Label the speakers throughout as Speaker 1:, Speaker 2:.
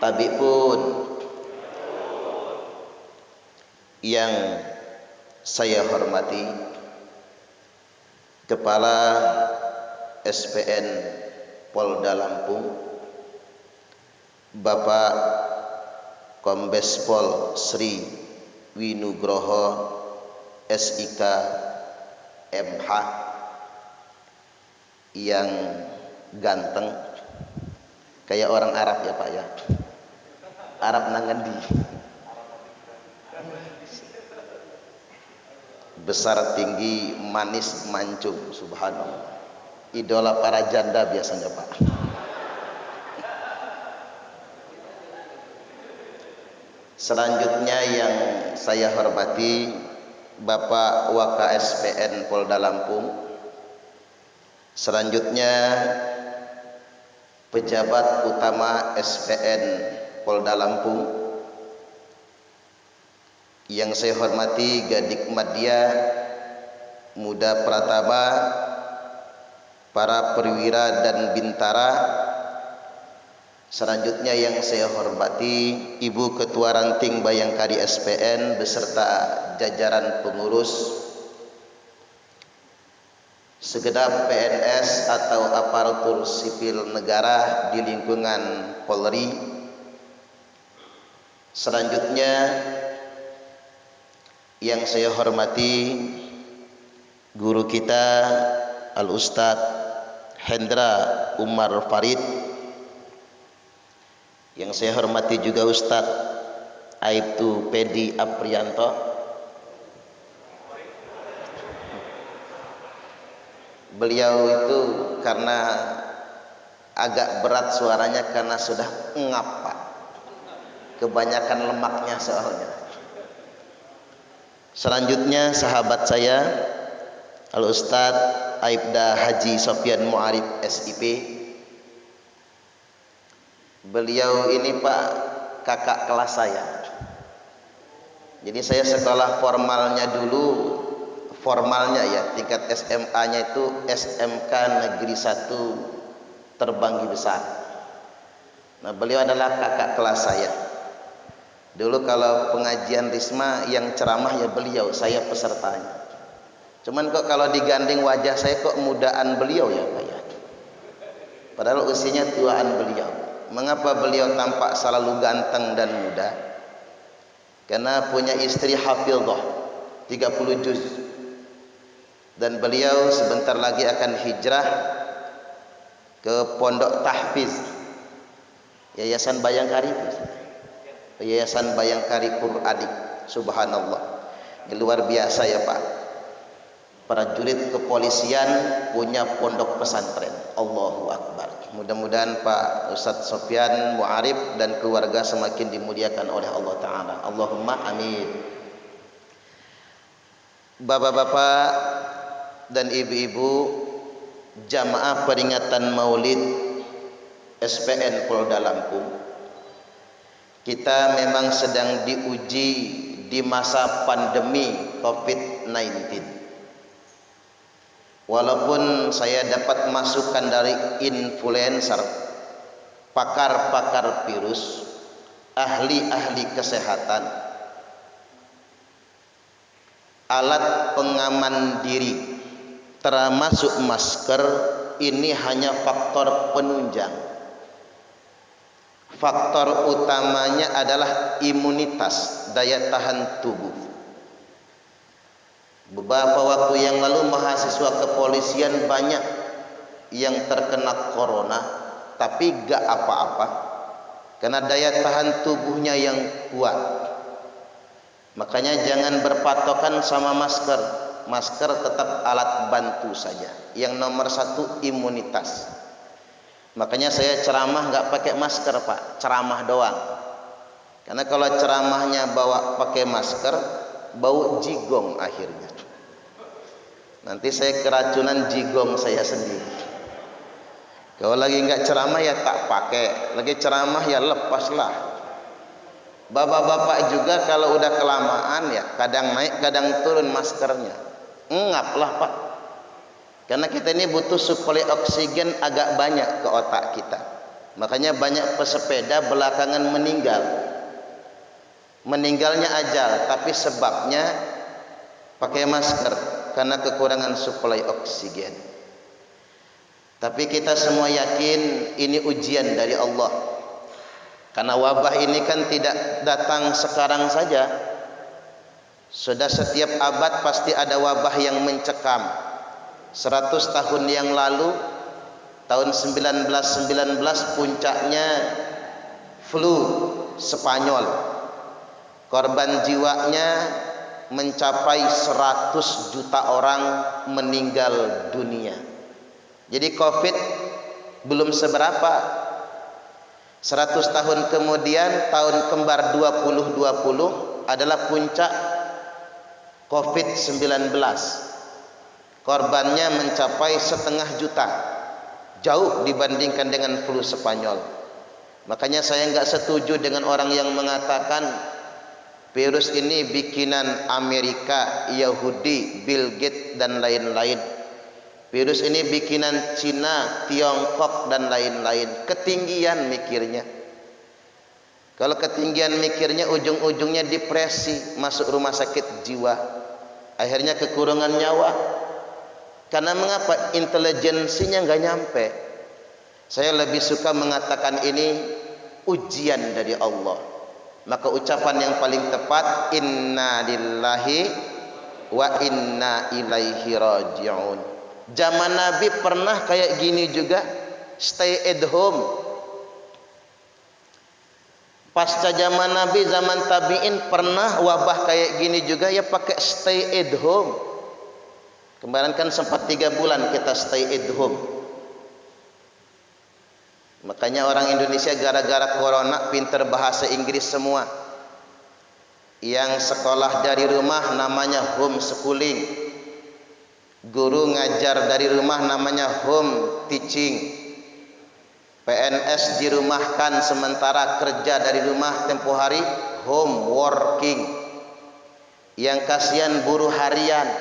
Speaker 1: Habibun yang saya hormati Kepala SPN Polda Lampung Bapak Kombes Pol Sri Winugroho SIK MH yang ganteng kayak orang Arab ya Pak ya, Arab nangendi, besar tinggi manis mancung, subhanallah, idola para janda biasanya Pak. Selanjutnya yang saya hormati Bapak WKSPN Polda Lampung. Selanjutnya pejabat utama SPN Polda Lampung. Yang saya hormati Gadik Madya, Muda Pratama, para perwira dan bintara. Selanjutnya yang saya hormati Ibu Ketua Ranting Bayangkari SPN beserta jajaran pengurus, segenap PNS atau aparatur sipil negara di lingkungan Polri. Selanjutnya yang saya hormati guru kita Al-Ustadz Hendra Umar Farid. Yang saya hormati juga Ustadz Aibtu Pedi Aprianto. Beliau itu karena agak berat suaranya karena sudah ngap Pak, kebanyakan lemaknya soalnya. Selanjutnya sahabat saya Al-Ustadz Aibda Haji Sofyan Mu'arif SIP. Beliau ini Pak kakak kelas saya. Jadi saya sekolah formalnya dulu, formalnya ya tingkat SMA-nya itu SMK Negeri 1 Terbanggi Besar. Nah beliau adalah kakak kelas saya. Dulu kalau pengajian Risma yang ceramah ya beliau, saya pesertanya. Cuman kok kalau digandeng wajah saya kok mudaan beliau ya Pak ya. Padahal usianya tuaan beliau. Mengapa beliau tampak selalu ganteng dan muda? Karena punya istri hafidhah 30 juz. Dan beliau sebentar lagi akan hijrah ke Pondok Tahfiz Yayasan Bayangkari. Yayasan Bayangkari Quranik. Subhanallah. Ini luar biasa ya Pak. Prajurit kepolisian punya pondok pesantren. Allahu Akbar. Mudah-mudahan Pak Ustadz Sofyan Mu'arif dan keluarga semakin dimuliakan oleh Allah Ta'ala. Allahumma amin. Bapak-bapak dan ibu-ibu jamaah peringatan Maulid SPN Polda Lampung, kita memang sedang diuji di masa pandemi COVID-19. Walaupun saya dapat masukan dari influencer, pakar-pakar virus, ahli-ahli kesehatan, alat pengaman diri termasuk masker ini hanya faktor penunjang. Faktor utamanya adalah imunitas, daya tahan tubuh. Beberapa waktu yang lalu mahasiswa kepolisian banyak yang terkena corona tapi gak apa-apa karena daya tahan tubuhnya yang kuat. Makanya jangan berpatokan sama masker. Masker tetap alat bantu saja. Yang nomor satu imunitas. Makanya saya ceramah gak pakai masker Pak, ceramah doang. Karena kalau ceramahnya bawa pakai masker, bau jigong akhirnya. Nanti saya keracunan jigong saya sendiri. Kalau lagi nggak ceramah ya tak pakai, lagi ceramah ya lepaslah. Bapak-bapak juga kalau udah kelamaan ya kadang naik kadang turun maskernya. Ngaplah Pak. Karena kita ini butuh suplai oksigen agak banyak ke otak kita. Makanya banyak pesepeda belakangan meninggal. Meninggalnya ajal, tapi sebabnya pakai masker karena kekurangan suplai oksigen. Tapi kita semua yakin ini ujian dari Allah. Karena wabah ini kan tidak datang sekarang saja. Sudah setiap abad pasti ada wabah yang mencekam. 100 tahun yang lalu, tahun 1919 puncaknya flu Spanyol. Korban jiwanya mencapai 100 juta orang meninggal dunia. Jadi Covid belum seberapa. 100 tahun kemudian, tahun kembar 2020 adalah puncak Covid-19. Korbannya mencapai 1,5 juta, jauh dibandingkan dengan flu Spanyol. Makanya saya nggak setuju dengan orang yang mengatakan virus ini bikinan Amerika, Yahudi, Bill Gates dan lain-lain. Virus ini bikinan Cina, Tiongkok dan lain-lain. Ketinggian mikirnya. Kalau ketinggian mikirnya, ujung-ujungnya depresi, masuk rumah sakit jiwa, akhirnya kekurungan nyawa. Karena mengapa? Intelijensinya nggak nyampe. Saya lebih suka mengatakan ini ujian dari Allah. Maka ucapan yang paling tepat, inna lillahi wa inna ilaihi raji'un. Zaman Nabi pernah kayak gini juga, stay at home. Pasca zaman Nabi, zaman tabi'in pernah wabah kayak gini juga, ya pakai stay at home. Kemarin kan sempat 3 bulan kita stay at home. Makanya orang Indonesia gara-gara corona pinter bahasa Inggris semua. Yang sekolah dari rumah namanya homeschooling. Guru ngajar dari rumah namanya home teaching. PNS dirumahkan sementara kerja dari rumah tempo hari, home working. Yang kasihan buruh harian,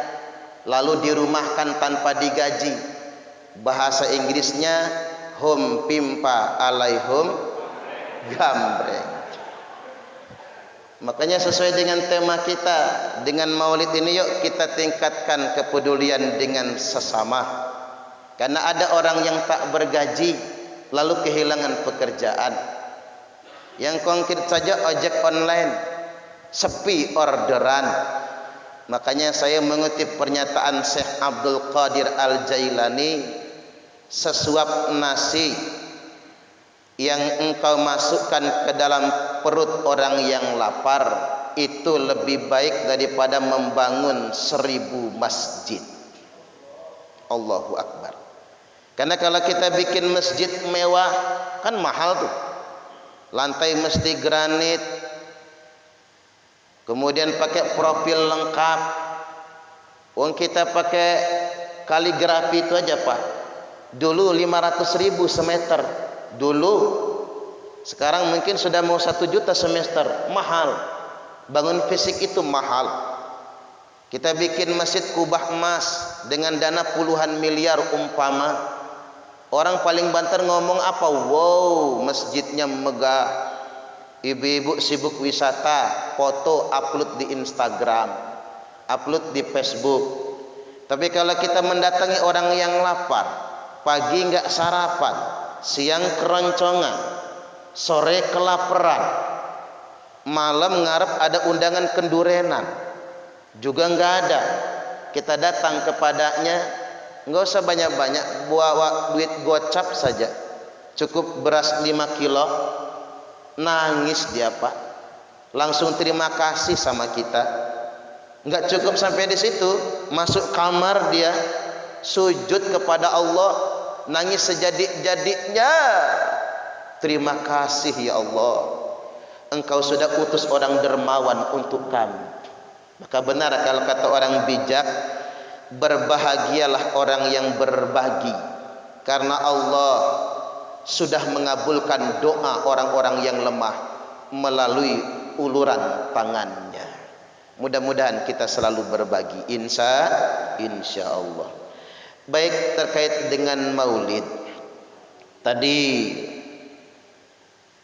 Speaker 1: lalu dirumahkan tanpa digaji. Bahasa Inggrisnya home pimpa alaihum gambreng. Makanya sesuai dengan tema kita, dengan maulid ini, yuk kita tingkatkan kepedulian dengan sesama. Karena ada orang yang tak bergaji lalu kehilangan pekerjaan. Yang konkret saja ojek online, sepi orderan. Makanya saya mengutip pernyataan Syekh Abdul Qadir Al-Jailani, sesuap nasi yang engkau masukkan ke dalam perut orang yang lapar itu lebih baik daripada membangun 1000 masjid. Allahu Akbar. Karena kalau kita bikin masjid mewah kan mahal tuh. Lantai mesti granit, kemudian pakai profil lengkap. Wong kita pakai kaligrafi itu aja Pak. Dulu 500.000 semeter. Dulu. Sekarang mungkin sudah mau 1 juta semester. Mahal. Bangun fisik itu mahal. Kita bikin masjid kubah emas dengan dana puluhan miliar umpama. Orang paling banter ngomong apa? Wow, masjidnya megah. Ibu-ibu sibuk wisata, foto upload di Instagram, upload di Facebook. Tapi kalau kita mendatangi orang yang lapar, pagi enggak sarapan, siang keroncongan, sore kelaparan, malam ngarep ada undangan kendurenan, juga enggak ada. Kita datang kepadanya, enggak usah banyak-banyak, bawa duit gocap saja, cukup beras 5 kilo. Nangis dia Pak, langsung terima kasih sama kita. Enggak cukup sampai di situ, masuk kamar dia sujud kepada Allah, nangis sejadik-jadiknya. Terima kasih ya Allah, Engkau sudah utus orang dermawan untuk kami. Maka benar kalau kata orang bijak, berbahagialah orang yang berbagi, karena Allah sudah mengabulkan doa orang-orang yang lemah melalui uluran tangannya. Mudah-mudahan kita selalu berbagi, insya Allah. Baik, terkait dengan maulid tadi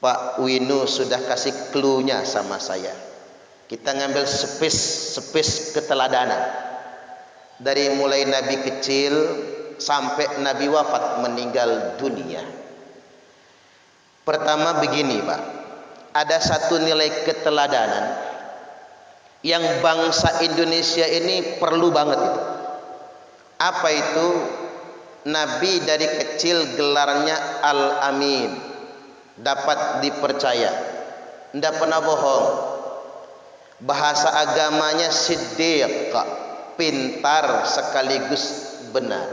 Speaker 1: Pak Winu sudah kasih clue-nya sama saya. Kita ngambil space keteladanan dari mulai Nabi kecil sampai Nabi wafat meninggal dunia. Pertama begini Pak, ada satu nilai keteladanan yang bangsa Indonesia ini perlu banget itu. Apa itu? Nabi dari kecil gelarnya Al-Amin, dapat dipercaya, tidak pernah bohong. Bahasa agamanya Siddiq, pintar sekaligus benar.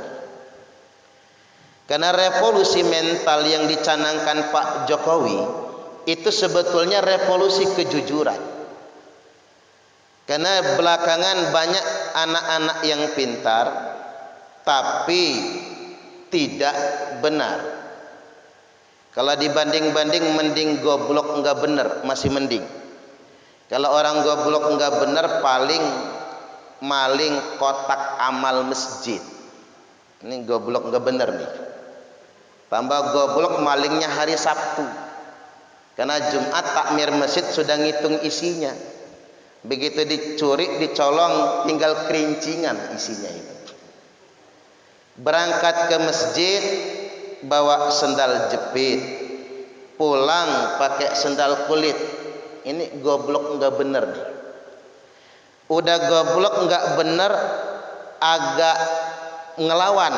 Speaker 1: Karena revolusi mental yang dicanangkan Pak Jokowi itu sebetulnya revolusi kejujuran. Karena belakangan banyak anak-anak yang pintar tapi tidak benar. Kalau dibanding-banding mending goblok enggak benar, masih mending. Kalau orang goblok enggak benar paling maling kotak amal masjid. Ini goblok enggak benar nih. Tambah goblok malingnya hari Sabtu. Karena Jumat takmir masjid sudah ngitung isinya. Begitu dicuri, dicolong, tinggal kerincingan isinya itu. Berangkat ke masjid bawa sendal jepit, pulang pakai sendal kulit. Ini goblok enggak bener nih. Udah goblok enggak bener, agak ngelawan,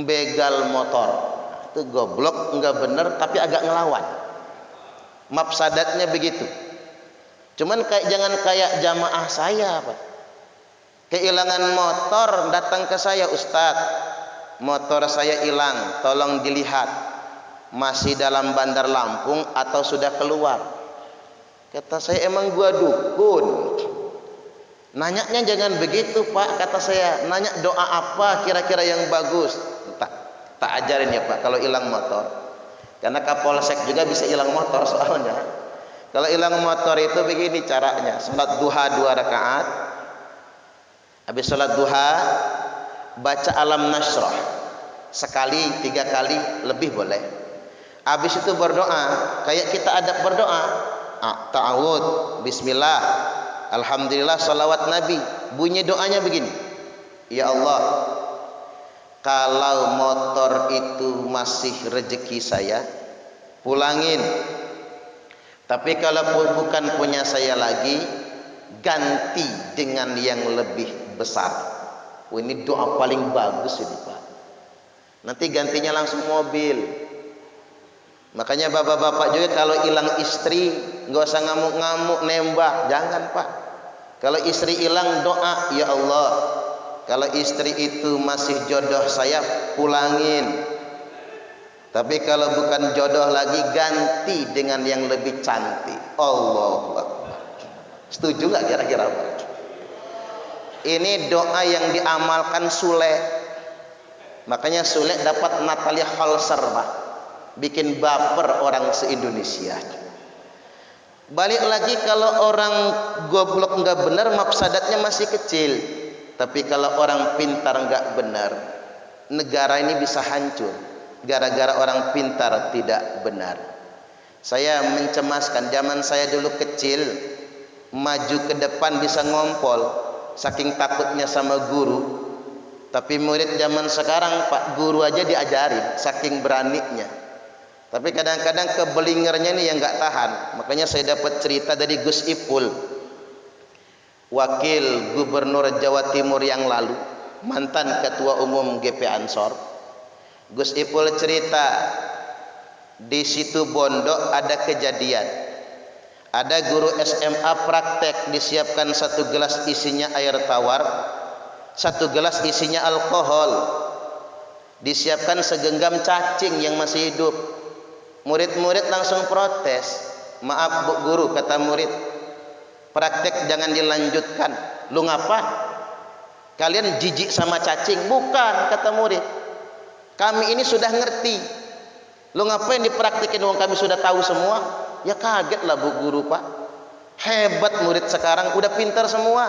Speaker 1: begal motor. Itu goblok enggak bener tapi agak ngelawan. Mafsadatnya begitu. Cuman jangan kayak jamaah saya Pak. Kehilangan motor datang ke saya, Ustadz, motor saya hilang, tolong dilihat masih dalam Bandar Lampung atau sudah keluar. Kata saya, emang gua dukun? Nanyanya jangan begitu Pak, kata saya. Nanya doa apa kira-kira yang bagus? Tak ajarin ya Pak kalau hilang motor. Karena Kapolsek juga bisa hilang motor soalnya. Kalau hilang motor itu begini caranya. Salat duha 2 rakaat. Habis salat duha baca Alam Nashrah sekali, 3 kali, lebih boleh. Habis itu berdoa, kayak kita adab berdoa. Ta'awud, bismillah, alhamdulillah, salawat Nabi. Bunyi doanya begini. Ya Allah, kalau motor itu masih rezeki saya, pulangin. Tapi kalau bukan punya saya lagi, ganti dengan yang lebih besar. Ini doa paling bagus ini Pak. Nanti gantinya langsung mobil. Makanya bapak-bapak juga kalau hilang istri nggak usah ngamuk-ngamuk nembak, jangan Pak. Kalau istri hilang doa, ya Allah, kalau istri itu masih jodoh saya, pulangin. Tapi kalau bukan jodoh lagi, ganti dengan yang lebih cantik. Allahu Akbar. Setuju nggak kira-kira Pak? Ini doa yang diamalkan Sule. Makanya Sule dapat Natalia Holzer Pak. Bikin baper orang se-Indonesia. Balik lagi, kalau orang goblok nggak benar, mafsadatnya masih kecil. Tapi kalau orang pintar nggak benar, negara ini bisa hancur gara-gara orang pintar tidak benar. Saya mencemaskan, zaman saya dulu kecil, maju ke depan bisa ngompol, saking takutnya sama guru. Tapi murid zaman sekarang Pak, guru aja diajarin, saking beraninya. Tapi kadang-kadang kebelingernya ini yang nggak tahan. Makanya saya dapat cerita dari Gus Ipul, Wakil Gubernur Jawa Timur yang lalu, mantan Ketua Umum GP Ansor. Gus Ipul cerita, di situ Bondo ada kejadian. Ada guru SMA praktek, disiapkan 1 gelas isinya air tawar, 1 gelas isinya alkohol, disiapkan segenggam cacing yang masih hidup. Murid-murid langsung protes. Maaf Bu Guru, kata murid, praktek jangan dilanjutkan. Lu ngapa? Kalian jijik sama cacing? Bukan, kata murid. Kami ini sudah ngerti. Lu ngapain dipraktikin wong kami sudah tahu semua? Ya kaget lah Bu Guru Pak. Hebat murid sekarang, udah pintar semua.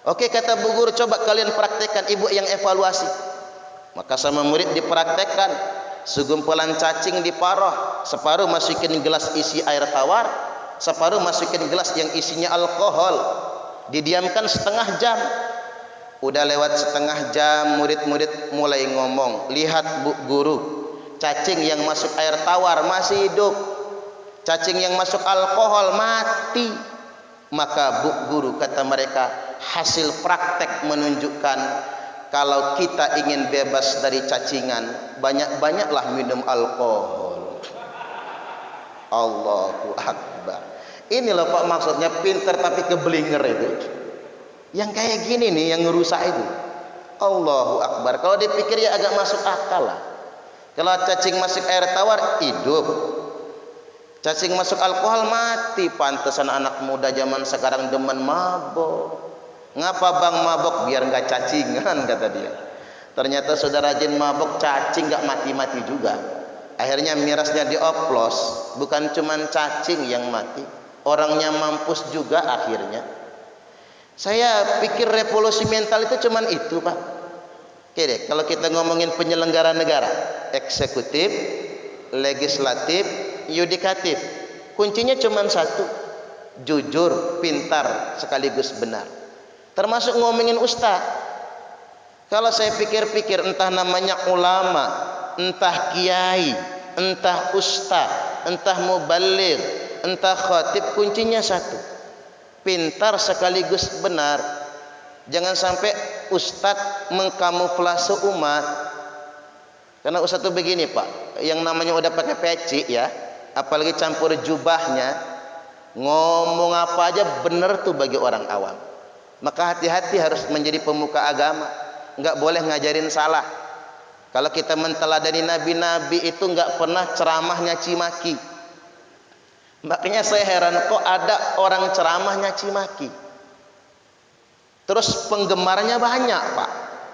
Speaker 1: Oke, kata Bu Guru, coba kalian praktekkan, Ibu yang evaluasi. Maka sama murid dipraktekkan. Segumpulan cacing diparoh, separuh masukin gelas isi air tawar, separuh masukin gelas yang isinya alkohol. Didiamkan setengah jam. Udah lewat setengah jam, murid-murid mulai ngomong, lihat Bu Guru, cacing yang masuk air tawar masih hidup, cacing yang masuk alkohol mati. Maka Bu Guru, kata mereka, hasil praktek menunjukkan kalau kita ingin bebas dari cacingan, banyak-banyaklah minum alkohol. Allahu Akbar. Ini loh Pak maksudnya, pinter tapi keblinger itu. Yang kayak gini nih yang ngerusak itu. Allahu Akbar. Kalau dipikir ya agak masuk akal lah. Kalau cacing masuk air tawar hidup, cacing masuk alkohol mati. Pantesan anak muda zaman sekarang demen mabok. Ngapa bang mabok? Biar nggak cacingan, kata dia. Ternyata sudah rajin mabok, cacing nggak mati-mati juga. Akhirnya mirasnya dioplos. Bukan cuman cacing yang mati, orangnya mampus juga akhirnya. Saya pikir revolusi mental itu cuman itu Pak. Oke deh, kalau kita ngomongin penyelenggara negara, eksekutif, legislatif, yudikatif, kuncinya cuman satu, jujur, pintar, sekaligus benar. Termasuk ngomongin ustaz. Kalau saya pikir-pikir, entah namanya ulama, entah kiai, entah ustaz, entah mubaligh, entah khatib, kuncinya satu, pintar sekaligus benar. Jangan sampai ustaz mengkamuflase umat. Karena ustaz itu begini Pak, yang namanya udah pakai peci ya, apalagi campur jubahnya, ngomong apa aja benar tuh bagi orang awam. Maka hati-hati harus menjadi pemuka agama, nggak boleh ngajarin salah. Kalau kita menteladani nabi-nabi itu nggak pernah ceramah nyaci maki. Makanya saya heran kok ada orang ceramah nyaci maki, terus penggemarnya banyak Pak.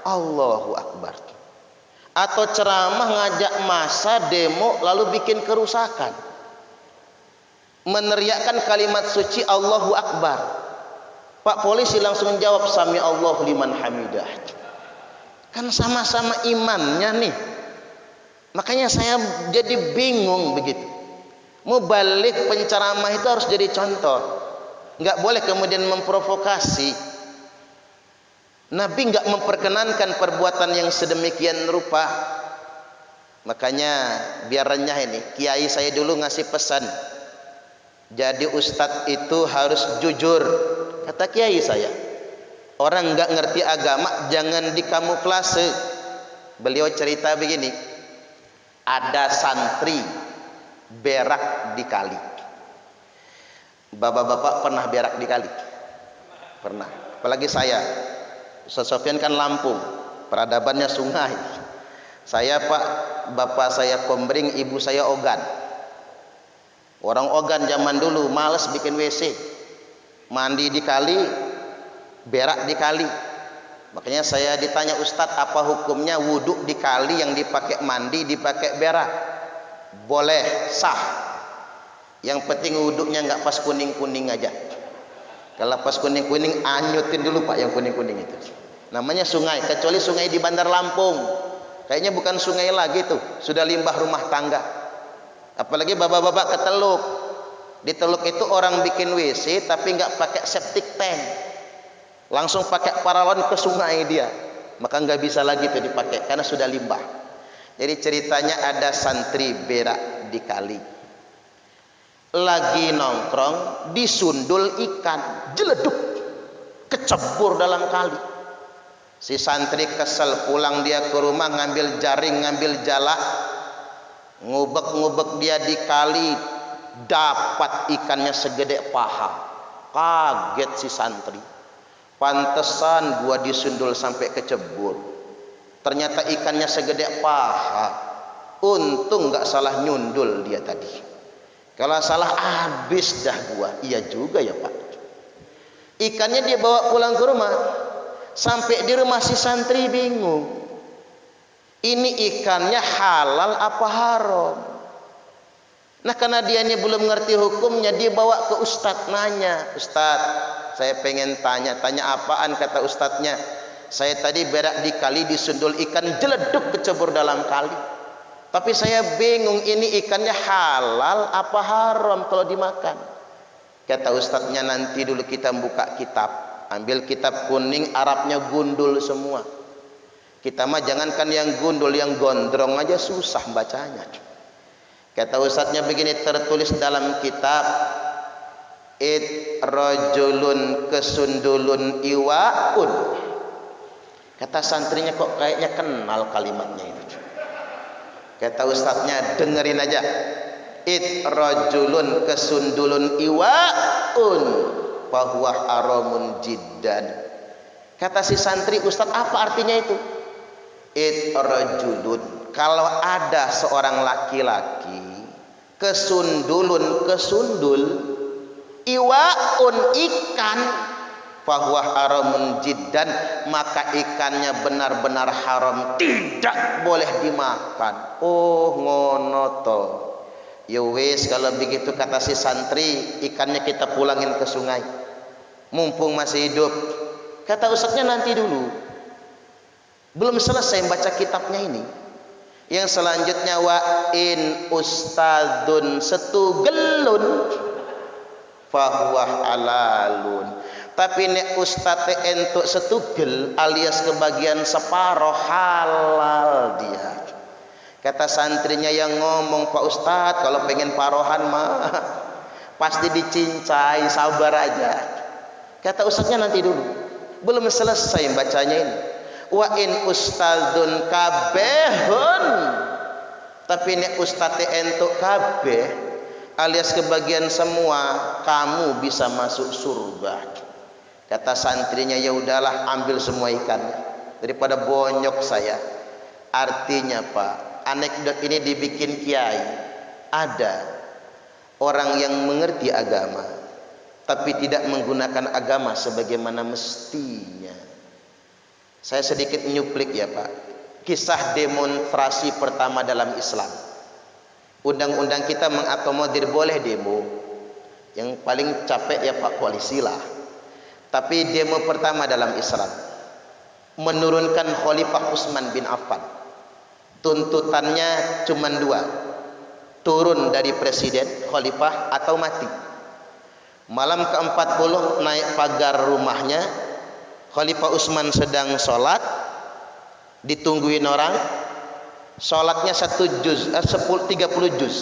Speaker 1: Allahu Akbar. Atau ceramah ngajak massa demo lalu bikin kerusakan, meneriakkan kalimat suci Allahu Akbar. Pak polisi langsung jawab sami Allahu liman hamidah. Kan sama-sama imannya nih. Makanya saya jadi bingung begitu. Mubalik penceramah itu harus jadi contoh, nggak boleh kemudian memprovokasi. Nabi nggak memperkenankan perbuatan yang sedemikian rupa. Makanya biar renyah ini, kiai saya dulu ngasih pesan, jadi ustadz itu harus jujur. Kata kiai saya, orang nggak ngerti agama jangan dikamuflase. Beliau cerita begini, ada santri berak di kali. Bapak-bapak pernah berak di kali? Pernah. Apalagi saya, Ustaz Sofyan kan Lampung, peradabannya sungai. Saya Pak, bapak saya Kombring, ibu saya Ogan. Orang Ogan zaman dulu males bikin WC, mandi di kali, berak di kali. Makanya saya ditanya, Ustadz apa hukumnya wudhu di kali yang dipakai mandi dipakai berak? Boleh, sah. Yang penting wudhunya nggak pas kuning-kuning aja. Kalau pas kuning-kuning anyutin dulu Pak yang kuning-kuning itu. Namanya sungai, kecuali sungai di Bandar Lampung. Kayaknya bukan sungai lagi tuh, sudah limbah rumah tangga. Apalagi bapak-bapak ke teluk. Di teluk itu orang bikin WC tapi nggak pakai septic tank, langsung pakai paralon ke sungai dia. Maka nggak bisa lagi tuh dipakai karena sudah limbah. Jadi ceritanya ada santri berak di kali, lagi nongkrong disundul ikan, jeleduk, kecebur dalam kali. Si santri kesel, pulang dia ke rumah ngambil jaring, ngambil jala, ngubek-ngubek dia di kali, dapat ikannya segede paha. Kaget si santri, pantesan gua disundul sampai kecebur, ternyata ikannya segede paha. Untung nggak salah nyundul dia tadi, kalau salah habis dah gua. Iya juga ya Pak. Ikannya dia bawa pulang ke rumah. Sampai di rumah si santri bingung, ini ikannya halal apa haram. Nah karena dia ini belum ngerti hukumnya, dia bawa ke ustadz, nanya, Ustadz saya pengen tanya apaan? Kata ustadznya, saya tadi berak di kali disundul ikan, jeleduk kecebur dalam kali. Tapi saya bingung, ini ikannya halal apa haram kalau dimakan. Kata ustadznya, nanti dulu kita buka kitab, ambil kitab kuning, Arabnya gundul semua. Kita mah jangankan yang gundul, yang gondrong aja susah bacanya. Kata ustadznya begini, tertulis dalam kitab, rajulun kesundulun iwaun. Kata santrinya, kok kayaknya kenal kalimatnya itu. Kata ustadznya, dengerin aja. Rajulun kesundulun iwaun fahuwa haramun jiddan. Kata si santri, ustadz apa artinya itu? Rajulun, kalau ada seorang laki-laki kesundul, iwaun ikan, fahuwa haramun jiddan, maka ikannya benar-benar haram, tidak boleh dimakan. Oh ngono to. Ya wis, kalau begitu kata si santri, ikannya kita pulangin ke sungai, mumpung masih hidup. Kata ustadznya, nanti dulu, belum selesai baca kitabnya ini. Yang selanjutnya, wa in ustadzun setugelun fahuwa halalun. Tapi nek ustadz entuk setugel alias kebagian separoh, halal dia. Kata santrinya yang ngomong, Pak Ustadz kalau pengen parohan mah pasti dicincai, sabar aja. Kata ustadznya, nanti dulu, belum selesai bacanya ini. Wa in ustadzun kabehun, tapi nek ustadz entuk kabeh alias kebagian semua, kamu bisa masuk surga. Kata santrinya, ya udahlah, ambil semua ikannya daripada bonyok saya. Artinya Pak, anekdot ini dibikin kiai. Ada orang yang mengerti agama tapi tidak menggunakan agama sebagaimana mestinya. Saya sedikit nyuplik ya Pak, kisah demonstrasi pertama dalam Islam. Undang-undang kita mengakomodir boleh demo, yang paling capek ya Pak polisi lah. Tapi demo pertama dalam Islam menurunkan Khalifah Utsman bin Affan. Tuntutannya cuma dua, turun dari presiden, khalifah, atau mati. Malam ke-40 naik pagar rumahnya, Khalifah Utsman sedang sholat, ditungguin orang. Sholatnya 30 juz,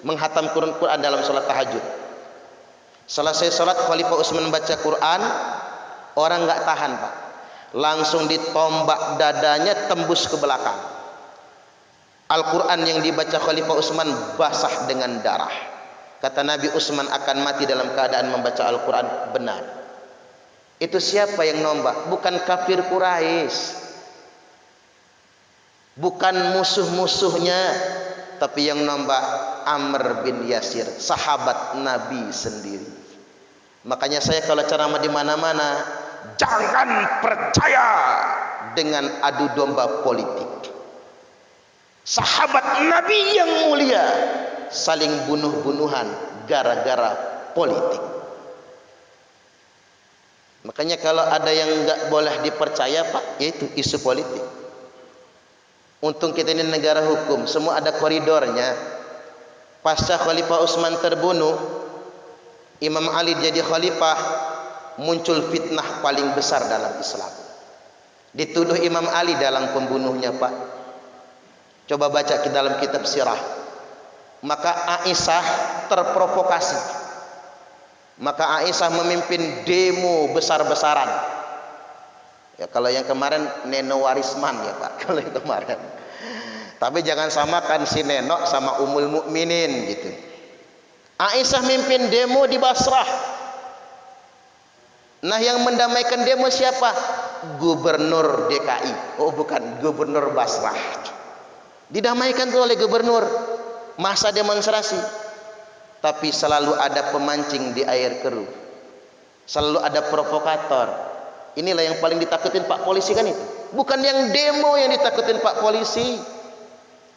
Speaker 1: menghatam Quran dalam sholat tahajud. Selesai sholat, Khalifah Utsman baca Quran, orang nggak tahan Pak, langsung ditombak dadanya, tembus ke belakang. Al-Quran yang dibaca Khalifah Utsman basah dengan darah. Kata Nabi, Utsman akan mati dalam keadaan membaca Al-Quran. Benar. Itu siapa yang nombak? Bukan kafir Quraisy, bukan musuh-musuhnya, tapi yang nombak Amr bin Yasir, sahabat Nabi sendiri. Makanya saya kalau ceramah di mana-mana, jangan percaya dengan adu domba politik. Sahabat Nabi yang mulia saling bunuh-bunuhan gara-gara politik. Makanya kalau ada yang nggak boleh dipercaya Pak, yaitu isu politik. Untung kita ini negara hukum, semua ada koridornya. Pasca Khalifah Utsman terbunuh, Imam Ali jadi khalifah, muncul fitnah paling besar dalam Islam. Dituduh Imam Ali dalam pembunuhnya Pak. Coba baca ke dalam kitab sirah. Maka Aisyah terprovokasi. Maka Aisyah memimpin demo besar-besaran. Ya kalau yang kemarin Neno Warisman ya Pak, kalau yang kemarin. Tapi jangan samakan si Neno sama Ummul Mukminin gitu. Aisyah mimpin demo di Basrah. Nah yang mendamaikan demo siapa? Gubernur DKI. Oh bukan, Gubernur Basrah. Didamaikan tuh oleh gubernur masa demonstrasi. Tapi selalu ada pemancing di air keruh, selalu ada provokator. Inilah yang paling ditakutin Pak polisi kan itu. Bukan yang demo yang ditakutin Pak polisi,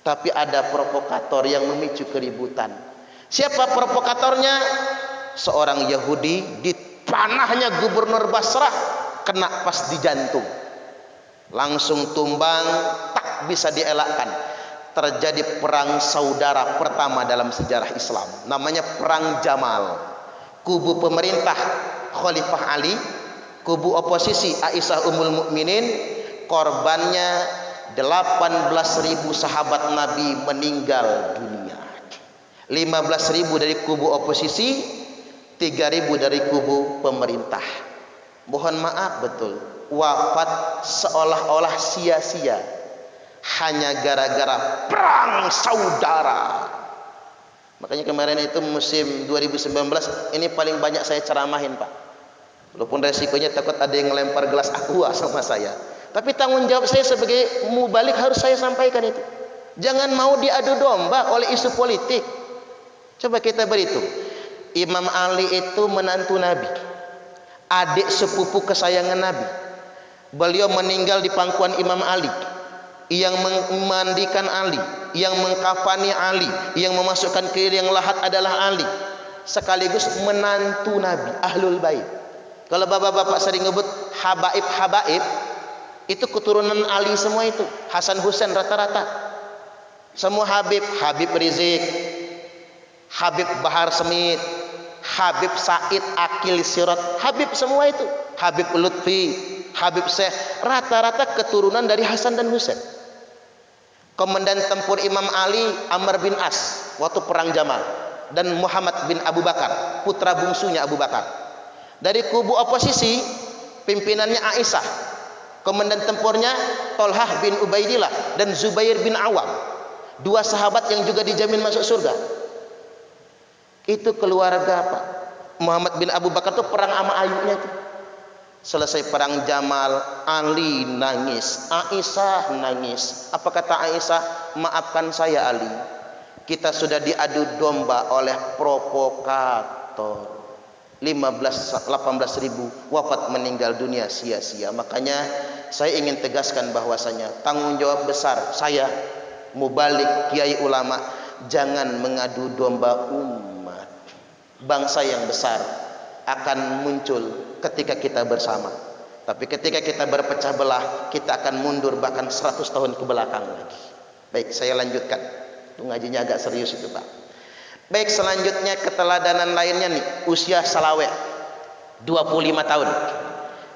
Speaker 1: tapi ada provokator yang memicu keributan. Siapa provokatornya? Seorang Yahudi, di panahnya Gubernur Basrah, kena pas di jantung, langsung tumbang, tak bisa dielakkan. terjadi perang saudara pertama dalam sejarah Islam, namanya Perang Jamal. Kubu pemerintah Khalifah Ali, kubu oposisi Aisyah Ummul Mukminin, korbannya 18.000 sahabat Nabi meninggal dunia. 15.000 dari kubu oposisi, 3.000 dari kubu pemerintah. Mohon maaf betul, wafat seolah-olah sia-sia hanya gara-gara perang saudara. Makanya kemarin itu musim 2019 ini paling banyak saya ceramahin, Pak. Walaupun resikonya takut ada yang ngelempar gelas aqua sama saya, tapi tanggung jawab saya sebagai mubalik harus saya sampaikan itu. Jangan mau diadu domba oleh isu politik. Coba kita berhitung, Imam Ali itu menantu Nabi, adik sepupu kesayangan Nabi. Beliau meninggal di pangkuan Imam Ali. Yang memandikan Ali, yang mengkafani Ali, yang memasukkan ke liang lahat adalah Ali. Sekaligus menantu Nabi, ahlul bait. Kalau bapak-bapak sering nyebut habaib-habaib, itu keturunan Ali semua itu. Hasan Husain rata-rata. Semua Habib, Habib Rizik, Habib Bahar Smith, Habib Said Akil Sirat, Habib semua itu. Habib Lutfi, Habib Syekh, rata-rata keturunan dari Hasan dan Husain. Komandan tempur Imam Ali Amr bin As waktu perang Jamal, dan Muhammad bin Abu Bakar, putra bungsunya Abu Bakar. Dari kubu oposisi pimpinannya Aisyah, komandan tempurnya Tolhah bin Ubaidillah dan Zubair bin Awam, dua sahabat yang juga dijamin masuk surga. Itu keluarga Pak. Muhammad bin Abu Bakar itu perang sama ayunya itu. Selesai perang Jamal, Ali nangis, Aisyah nangis. Apa kata Aisyah? Maafkan saya Ali, kita sudah diadu domba oleh provokator. 18.000 wafat meninggal dunia sia-sia. Makanya saya ingin tegaskan bahwasanya tanggung jawab besar saya, mubalik, kiai ulama, jangan mengadu domba umat. Bangsa yang besar akan muncul ketika kita bersama, tapi ketika kita berpecah belah, kita akan mundur bahkan 100 tahun ke belakang lagi. Baik, saya lanjutkan. Itu ngajinya agak serius itu, Pak. Baik, selanjutnya keteladanan lainnya nih, usia salawat 25 tahun.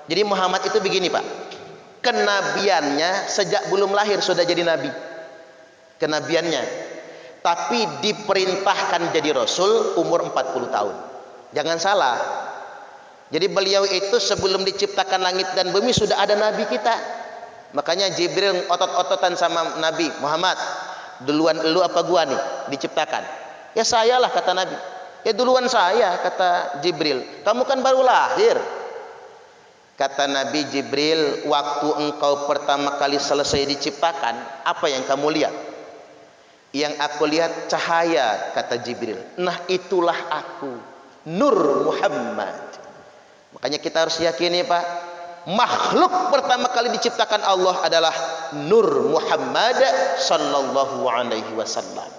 Speaker 1: Jadi Muhammad itu begini, Pak. Kenabiannya sejak belum lahir sudah jadi nabi. Kenabiannya. Tapi diperintahkan jadi rasul umur 40 tahun. Jangan salah. Jadi beliau itu sebelum diciptakan langit dan bumi sudah ada nabi kita. Makanya Jibril otot-ototan sama Nabi Muhammad, duluan elu apa gua nih diciptakan? Ya saya lah, kata Nabi. Ya duluan saya, kata Jibril. Kamu kan baru lahir. Kata Nabi Jibril, waktu engkau pertama kali selesai diciptakan, apa yang kamu lihat? Yang aku lihat cahaya, kata Jibril. Nah itulah aku, Nur Muhammad. Makanya kita harus yakini, Pak, makhluk pertama kali diciptakan Allah adalah Nur Muhammad sallallahu alaihi wasallam.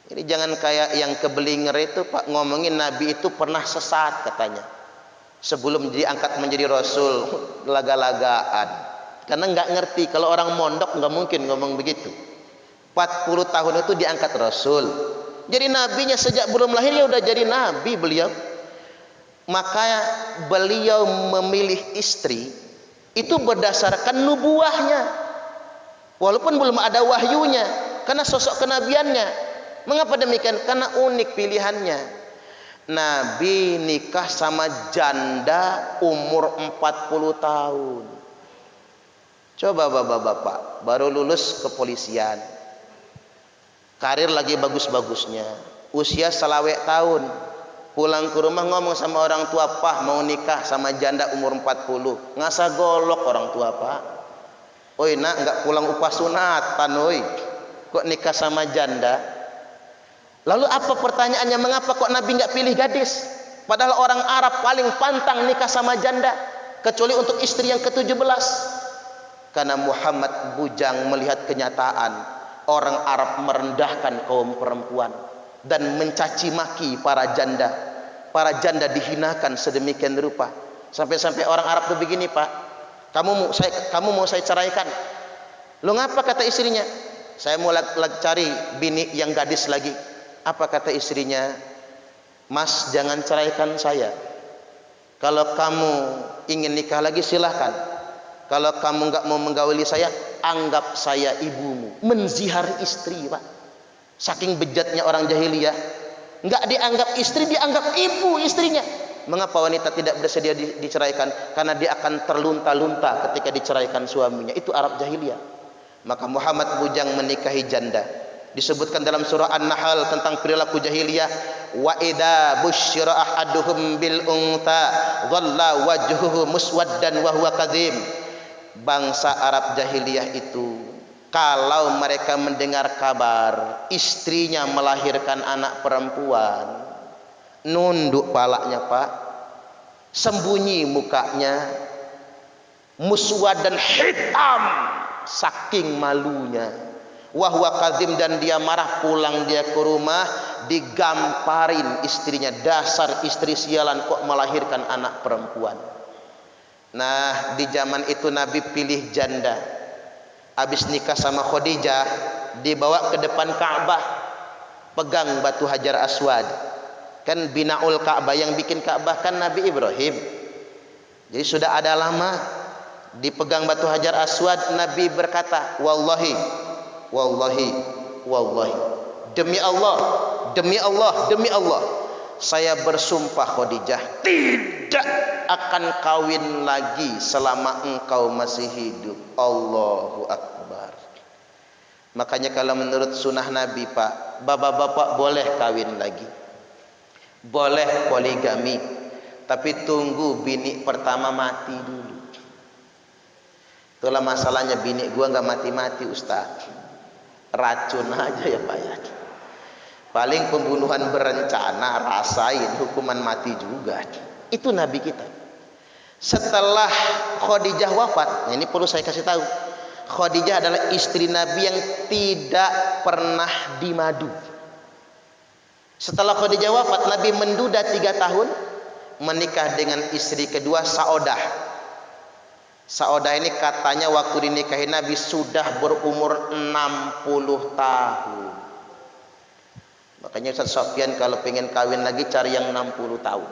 Speaker 1: Ini jangan kayak yang kebelinger itu, Pak, ngomongin Nabi itu pernah sesat katanya. Sebelum diangkat menjadi Rasul, laga-lagaan. Karena nggak ngerti, kalau orang mondok nggak mungkin ngomong begitu. 40 tahun itu diangkat Rasul. Jadi nabinya sejak belum lahir ya udah jadi nabi beliau. Maka beliau memilih istri itu berdasarkan nubuahnya, walaupun belum ada wahyunya, karena sosok kenabiannya. Mengapa demikian? Karena unik pilihannya. Nabi nikah sama janda umur 40 tahun. Coba bapak-bapak baru lulus kepolisian, karir lagi bagus-bagusnya, usia selawek tahun, pulang ke rumah ngomong sama orang tua, "Pah, mau nikah sama janda umur 40." Ngasa golok orang tua, Pak. "Oi nak, nggak pulang upah sunatan, oi. Kok nikah sama janda?" Lalu apa pertanyaannya, mengapa kok Nabi nggak pilih gadis? Padahal orang Arab paling pantang nikah sama janda, kecuali untuk istri yang ke-17. Karena Muhammad bujang melihat kenyataan orang Arab merendahkan kaum perempuan dan mencaci maki para janda. Para janda dihinakan sedemikian rupa. Sampai-sampai orang Arab tuh begini, Pak, kamu mau saya ceraikan. Lo ngapa, kata istrinya? saya mau cari bini yang gadis lagi. Apa kata istrinya? Mas, jangan ceraikan saya. Kalau kamu ingin nikah lagi silahkan. Kalau kamu nggak mau menggauli saya, anggap saya ibumu. Menzihar istri, Pak. Saking bejatnya orang jahiliyah, nggak dianggap istri, dianggap ibu istrinya. Mengapa wanita tidak bersedia diceraikan? Karena dia akan terlunta-lunta ketika diceraikan suaminya. Itu Arab jahiliyah. Maka Muhammad bujang menikahi janda. Disebutkan dalam surah An-Nahl tentang perilaku jahiliyah. Wa idza busyira ahaduhum bil unta dhalla wajhuhu muswaddan wa huwa kadhim. Bangsa Arab jahiliyah itu kalau mereka mendengar kabar istrinya melahirkan anak perempuan, nunduk palanya, Pak, sembunyi mukanya, muswaddan hitam saking malunya, wa huwa kadhim, dan dia marah. Pulang dia ke rumah digamparin istrinya, dasar istri sialan kok melahirkan anak perempuan. Nah, di zaman itu Nabi pilih janda. Habis nikah sama Khadijah, dibawa ke depan Ka'bah, pegang batu Hajar Aswad. Kan binaul Ka'bah, yang bikin Ka'bah kan Nabi Ibrahim. Jadi sudah ada lama dipegang batu Hajar Aswad. Nabi berkata, wallahi, wallahi, wallahi, demi Allah, demi Allah, demi Allah, saya bersumpah Khadijah tidak akan kawin lagi selama engkau masih hidup. Allahu Akbar. Makanya kalau menurut sunnah Nabi, Pak, bapak-bapak boleh kawin lagi, boleh poligami, tapi tunggu bini pertama mati dulu. Itulah masalahnya, bini gua nggak mati-mati, Ustaz. Racun aja ya, Pak ya. Paling pembunuhan berencana, rasain hukuman mati juga. Itu Nabi kita. Setelah Khadijah wafat, nah ini perlu saya kasih tahu, Khadijah adalah istri Nabi yang tidak pernah dimadu. Setelah Khadijah wafat, Nabi menduda 3 tahun, menikah dengan istri kedua, Saudah. Saudah ini katanya waktu dinikahi Nabi sudah berumur 60 tahun. Makanya Ustaz Sofyan kalau pengen kawin lagi cari yang 60 tahun.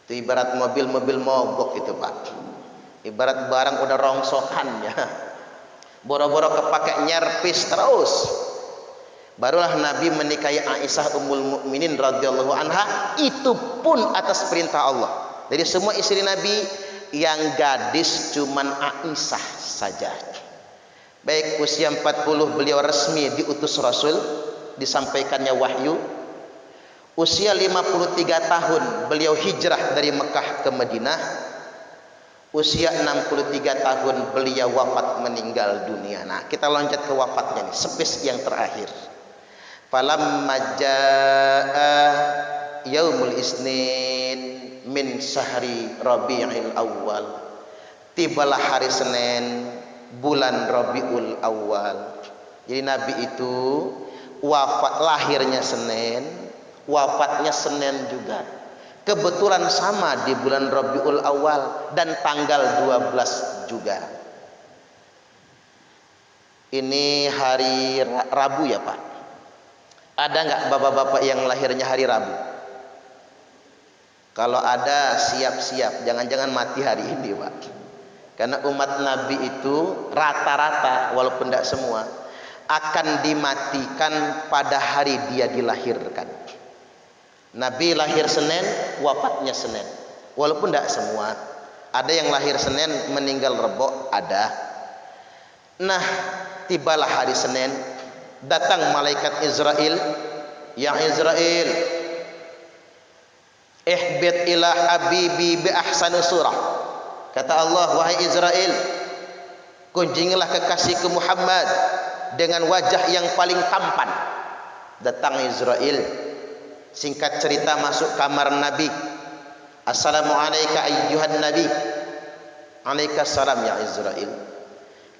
Speaker 1: Itu ibarat mobil-mobil mogok itu, Pak. Ibarat barang udah rongsokan ya. Boro-boro kepake nyerpis terus. Barulah Nabi menikahi Aisyah Ummul Mukminin radhiyallahu anha, itu pun atas perintah Allah. Jadi semua istri Nabi yang gadis cuman Aisyah saja. Baik usia 40 beliau resmi diutus Rasul, disampaikannya wahyu. Usia 53 tahun beliau hijrah dari Mekah ke Madinah. Usia 63 tahun beliau wafat, meninggal dunia. Nah, kita loncat ke wafatnya nih, spes yang terakhir. Falamma jaa yaumul isnin min syahri Rabiul Awal. Tibalah hari Senin bulan Rabiul Awal. Jadi Nabi itu wafat, lahirnya Senin, wafatnya Senin juga. Kebetulan sama di bulan Rabiul Awal dan tanggal 12 juga. Ini hari Rabu ya, Pak. Ada nggak bapak-bapak yang lahirnya hari Rabu? Kalau ada siap-siap, jangan-jangan mati hari ini, Pak. Karena umat Nabi itu rata-rata, walaupun tidak semua, akan dimatikan pada hari dia dilahirkan. Nabi lahir Senin, wafatnya Senin. Walaupun tidak semua. Ada yang lahir Senin, meninggal Rebo, ada. Nah, tibalah hari Senin, datang malaikat Israel. Ya Israel, ihbit ila habibi bi ahsani surah. Kata Allah, wahai Israel, kunjungilah kekasihku Muhammad dengan wajah yang paling tampan. Datang Israel, singkat cerita masuk kamar Nabi. Assalamualaikum ayyuhan nabi. Alaikassalam ya Israel.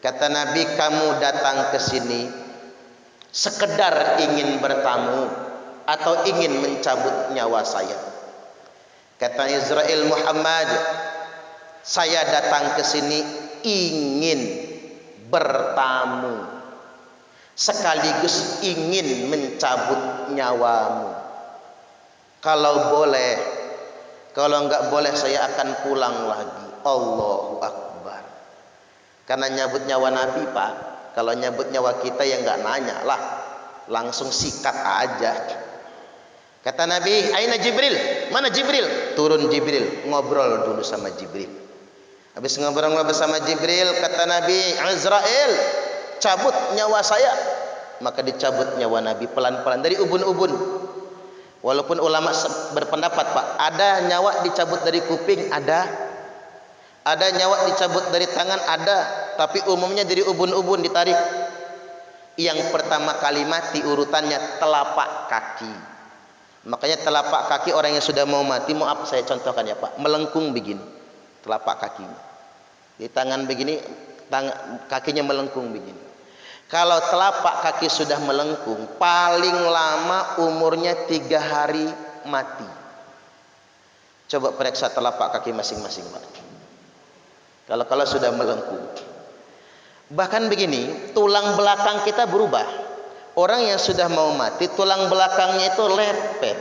Speaker 1: Kata Nabi, kamu datang ke sini sekedar ingin bertamu atau ingin mencabut nyawa saya? Kata Israel, Muhammad, saya datang ke sini ingin bertamu. sekaligus ingin mencabut nyawamu. Kalau boleh, kalau enggak boleh saya akan pulang lagi. Allahu Akbar. Karena nyabut nyawa Nabi, Pak. Kalau nyabut nyawa kita ya enggak nanya lah, langsung sikat aja. Kata Nabi, aina Jibril? Mana Jibril? Turun Jibril, ngobrol dulu sama Jibril. Habis ngobrol-ngobrol sama Jibril, kata Nabi, Azrail, cabut nyawa saya. Maka dicabut nyawa Nabi pelan-pelan dari ubun-ubun. Walaupun ulama berpendapat, Pak, ada nyawa dicabut dari kuping, ada nyawa dicabut dari tangan, ada, tapi umumnya dari ubun-ubun ditarik. Yang pertama kali mati urutannya telapak kaki. Makanya telapak kaki orang yang sudah mau mati, maaf saya contohkan ya Pak, melengkung begini telapak kakinya. Di tangan begini, kakinya melengkung begini. Kalau telapak kaki sudah melengkung, paling lama umurnya 3 hari mati. Coba periksa telapak kaki masing-masing, Pak. Kalau sudah melengkung. Bahkan begini, tulang belakang kita berubah. Orang yang sudah mau mati, tulang belakangnya itu lepet.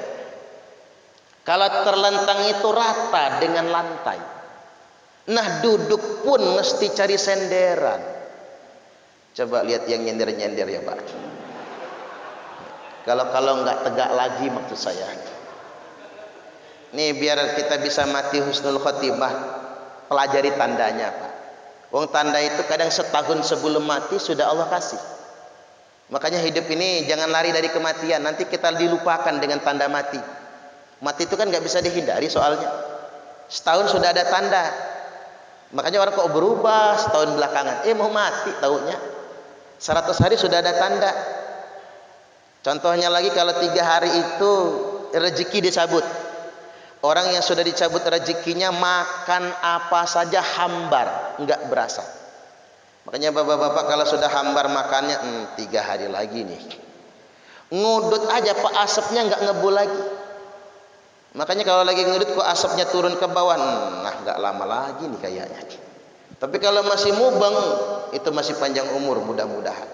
Speaker 1: Kalau terlentang itu rata dengan lantai. Nah, duduk pun mesti cari senderan. Coba lihat yang nyender-nyender ya Pak. Kalau nggak tegak lagi maksud saya. Nih biar kita bisa mati husnul khotimah, pelajari tandanya Pak. Wong tanda itu kadang setahun sebelum mati sudah Allah kasih. Makanya hidup ini jangan lari dari kematian. Nanti kita dilupakan dengan tanda mati. Mati itu kan nggak bisa dihindari soalnya. Setahun sudah ada tanda. Makanya orang kok berubah setahun belakangan. Mau mati tahunya. 100 hari sudah ada tanda. Contohnya lagi kalau 3 hari itu rezeki dicabut. Orang yang sudah dicabut rezekinya makan apa saja hambar, nggak berasa. Makanya bapak-bapak kalau sudah hambar makannya 3 hari lagi nih. Ngudut aja Pak, asapnya nggak ngebul lagi. Makanya kalau lagi ngudut kok asapnya turun ke bawah, nah nggak lama lagi nih kayaknya. Tapi kalau masih mubeng, itu masih panjang umur mudah-mudahan.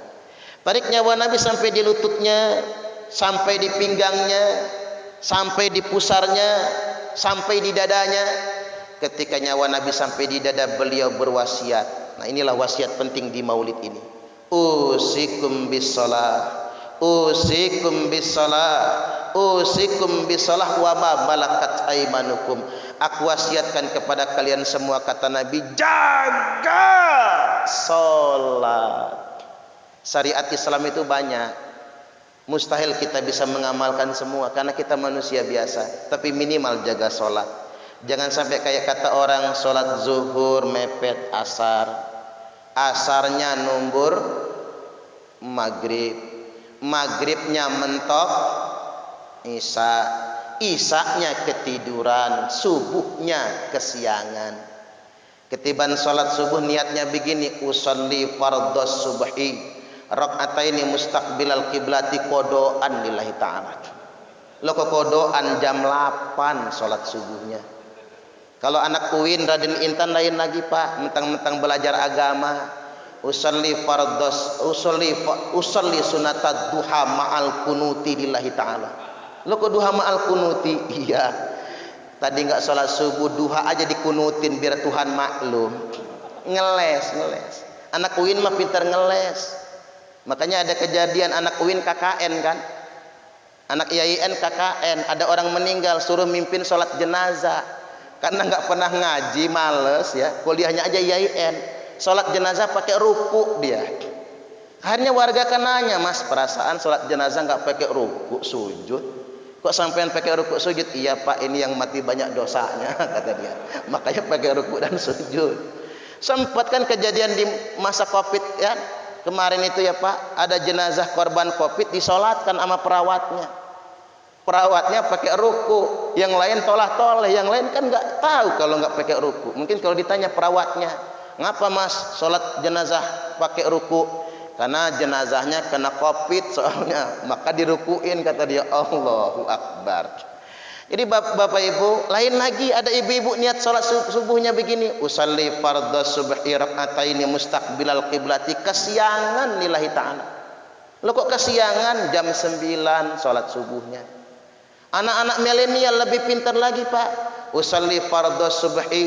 Speaker 1: Tarik nyawa Nabi sampai di lututnya, sampai di pinggangnya, sampai di pusarnya, sampai di dadanya. Ketika nyawa Nabi sampai di dada, beliau berwasiat. Nah inilah wasiat penting di maulid ini. Usikum bisalah, usikum bisalah, usikum bisalah wa ma malakat aimanukum. Aku wasiatkan kepada kalian semua, kata Nabi, jaga salat. Syariat Islam itu banyak. Mustahil kita bisa mengamalkan semua karena kita manusia biasa. Tapi minimal jaga salat. Jangan sampai kayak kata orang, sholat zuhur mepet asar, asarnya numbur maghrib, maghribnya mentok isya, isyanya ketiduran, subuhnya kesiangan. Ketiban sholat subuh niatnya begini, usolli fardhos subhi rakaataini mustaqbilal kiblati, kodoan lillahi ta'ala. Lo kok kodoan jam 8 sholat subuhnya. Kalau anak UIN Raden Intan lain lagi Pak, mentang-mentang belajar agama. Usolli fardhos, usolli sunatad duha ma'al kunuti lillahi ta'ala. Lo kok duha ma'al kunuti? Iya. Tadi nggak sholat subuh, duha aja dikunutin biar Tuhan maklum. Ngeles. Anak UIN mah pintar ngeles. Makanya ada kejadian anak UIN KKN kan. Anak IAIN KKN, ada orang meninggal suruh mimpin sholat jenazah. Karena nggak pernah ngaji, males ya, kuliahnya aja IAIN, sholat jenazah pakai ruku dia. Akhirnya warga kan nanya, Mas, perasaan sholat jenazah nggak pakai ruku sujud, kok sampean pakai ruku sujud? Iya Pak, ini yang mati banyak dosanya kata dia, makanya pakai ruku dan sujud. Sempat kan kejadian di masa Covid ya kemarin itu ya Pak, ada jenazah korban Covid disolatkan sama perawatnya. Perawatnya pakai ruku, yang lain tolah-toleh, yang lain kan nggak tahu kalau nggak pakai ruku. Mungkin kalau ditanya perawatnya, ngapa Mas sholat jenazah pakai ruku? Karena jenazahnya kena Covid soalnya, maka dirukuin kata dia. Allahu Akbar. Jadi bapak ibu, lain lagi ada ibu-ibu niat sholat subuhnya begini, usalli fardhos subhi raka'ataini mustaqbilal qiblati, kesiangan lillahi ta'ala. Lo kok kesiangan jam 9 sholat subuhnya. Anak-anak milenial lebih pintar lagi Pak. Usalli fardhu subhi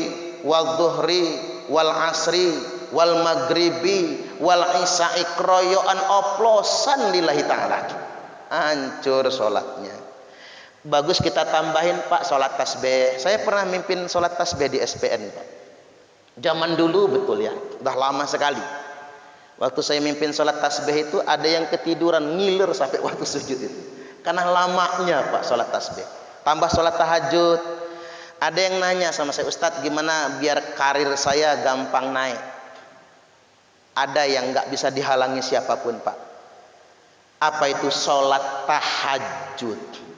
Speaker 1: wal dhuhri wal asri wal maghribi wal isya'i kroyoan oplosan lillahi ta'ala. Hancur sholatnya. Bagus kita tambahin Pak sholat tasbih. Saya pernah mimpin sholat tasbih di SPN Pak. Zaman dulu betul ya, udah lama sekali. Waktu saya mimpin sholat tasbih itu ada yang ketiduran ngiler sampai waktu sujud itu. Karena lamanya Pak sholat tasbih. Tambah sholat tahajud. Ada yang nanya sama saya, Ustadz gimana biar karir saya gampang naik? Ada yang nggak bisa dihalangi siapapun Pak. Apa itu sholat tahajud?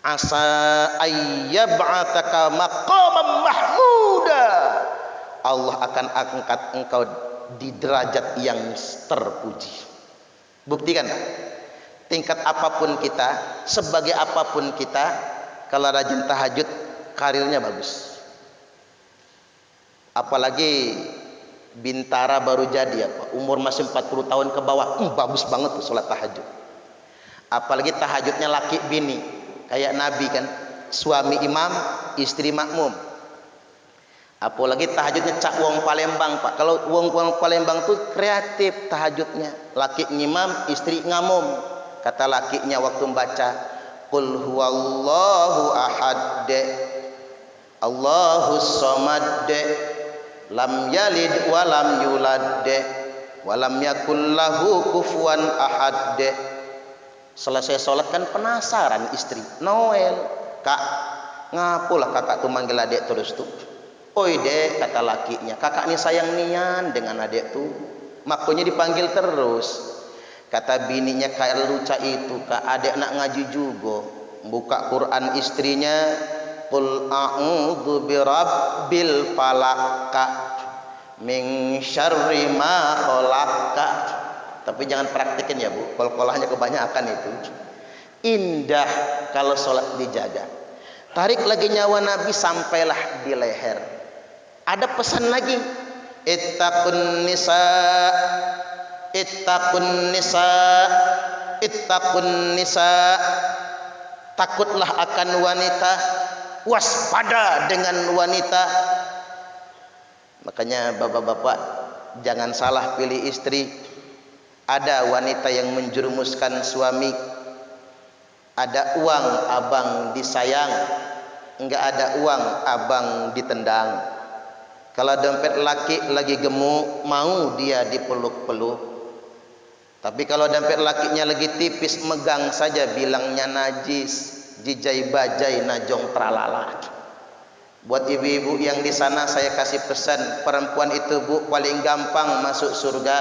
Speaker 1: Asa ayyab'ataka maqaman mahmuda. Allah akan angkat engkau di derajat yang terpuji. Buktikan tingkat apapun kita, sebagai apapun kita, kalau rajin tahajud karirnya bagus. Apalagi Bintara baru jadi apa, umur masih 40 tahun ke bawah, bagus banget tuh sholat tahajud. Apalagi tahajudnya laki bini, kayak Nabi kan, suami imam, istri makmum. Apalagi tahajudnya cak wong Palembang Pak. Kalau wong Palembang tuh kreatif tahajudnya. Laki ngimam, istri ngamum. Kata lakinya waktu membaca, Qul huwallahu ahad, Allahus samad, lam yalid walam yulad, walam yakul lahu kufuwan ahad. Selesai sholat kan penasaran istri, Noel, Kak, ngapulah kakak tuh manggil adik terus tuh. Oi dek, kata lakinya, kakak ini sayang nian dengan adik tuh, makanya dipanggil terus. Kata bininya, kayak luca itu kak, adik nak ngaji juga. Buka Quran istrinya, Qul a'udzu birabbil falaq min syarri ma khalaq. Tapi jangan praktikin ya Bu, kol-kolahnya kebanyakan itu. Indah kalau sholat dijaga. Tarik lagi nyawa Nabi sampailah di leher. Ada pesan lagi, ittaqun nisa, ittaqun nisa, ittaqun nisa. Takutlah akan wanita, waspada dengan wanita. Makanya bapak-bapak jangan salah pilih istri. Ada wanita yang menjerumuskan suami. Ada uang abang disayang, enggak ada uang abang ditendang. Kalau dompet laki lagi gemuk, mau dia dipeluk-peluk. Tapi kalau dompet lakinya lagi tipis, megang saja bilangnya najis, jijai bajai najong tralala. Buat ibu-ibu yang di sana saya kasih pesan, perempuan itu Bu paling gampang masuk surga,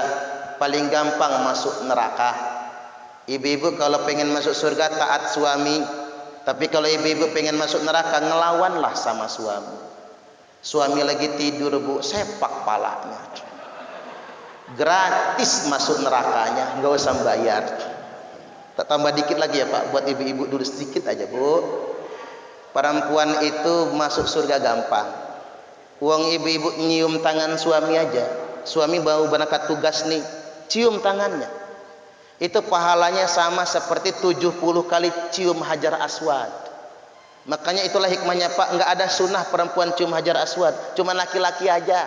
Speaker 1: paling gampang masuk neraka. Ibu-ibu kalau pengen masuk surga taat suami, tapi kalau ibu-ibu pengen masuk neraka ngelawanlah sama suami. Suami lagi tidur Bu, sepak palanya, gratis masuk nerakanya, nggak usah bayar. Tak tambah dikit lagi ya Pak, buat ibu-ibu dulu sedikit aja Bu. Perempuan itu masuk surga gampang. Uang ibu-ibu nyium tangan suami aja. Suami baru berangkat tugas nih, cium tangannya. Itu pahalanya sama seperti 70 kali cium Hajar Aswad. Makanya itulah hikmahnya Pak, nggak ada sunnah perempuan cium Hajar Aswad, cuma laki-laki aja.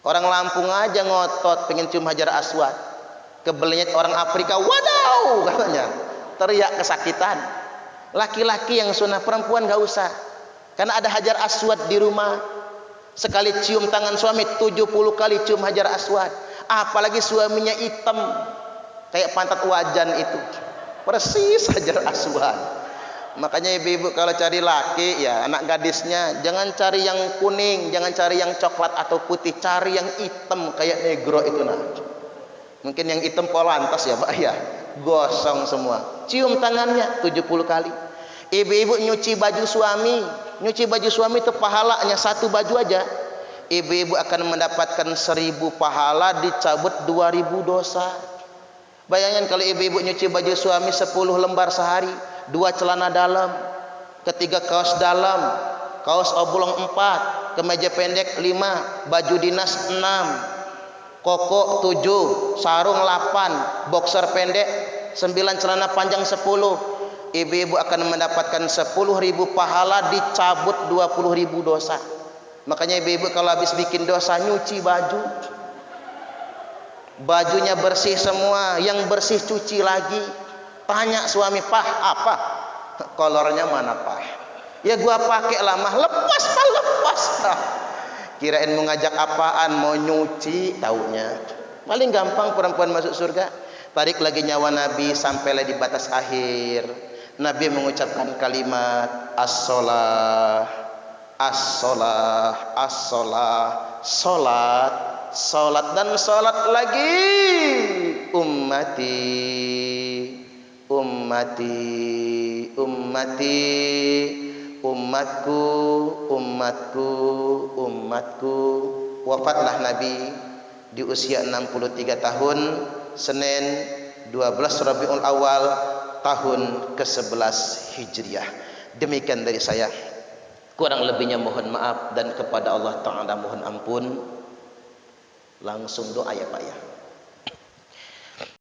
Speaker 1: Orang Lampung aja ngotot pengen cium Hajar Aswad. Kebelet orang Afrika, wadaw katanya, teriak kesakitan. Laki-laki yang sunnah, perempuan nggak usah. Karena ada Hajar Aswad di rumah. Sekali cium tangan suami 70 kali cium Hajar Aswad. Apalagi suaminya hitam kayak pantat wajan itu, persis Hajar Aswad. Makanya ibu-ibu kalau cari laki ya, anak gadisnya jangan cari yang kuning, jangan cari yang coklat atau putih, cari yang hitam kayak negro itu nah. Mungkin yang hitam polantas ya Pak ya, gosong semua. Cium tangannya 70 kali. Ibu-ibu nyuci baju suami itu pahalanya satu baju aja. Ibu-ibu akan mendapatkan 1000 pahala, dicabut 2000 dosa. Bayangin kalau ibu-ibu nyuci baju suami 10 lembar sehari, 2 celana dalam, 3 kaos dalam, kaos oblong 4, kemeja pendek 5, baju dinas 6, koko 7, sarung 8, boxer pendek 9, celana panjang 10. Ibu-ibu akan mendapatkan 10.000 pahala, dicabut 20.000 dosa. Makanya ibu-ibu kalau habis bikin dosa nyuci baju, bajunya bersih semua, yang bersih cuci lagi. Tanya suami, "Pah, apa kolornya mana, Pah?" "Ya gua pakai lah, Mah." "Lepas, Pah, lepas." Kirain mau ngajak apaan, mau nyuci taunya. Paling gampang perempuan masuk surga. Tarik lagi nyawa Nabi sampailah di batas akhir. Nabi mengucapkan kalimat as-shalah, as-shalah, as-shalah, salat, salat dan salat lagi. Ummati, ummati, ummati, umatku, umatku, umatku. Wafatlah Nabi di usia 63 tahun, Senin 12 Rabiul Awal tahun ke-11 Hijriah. Demikian dari saya. Kurang lebihnya mohon maaf dan kepada Allah Ta'ala mohon ampun. Langsung doa ya Pak ya.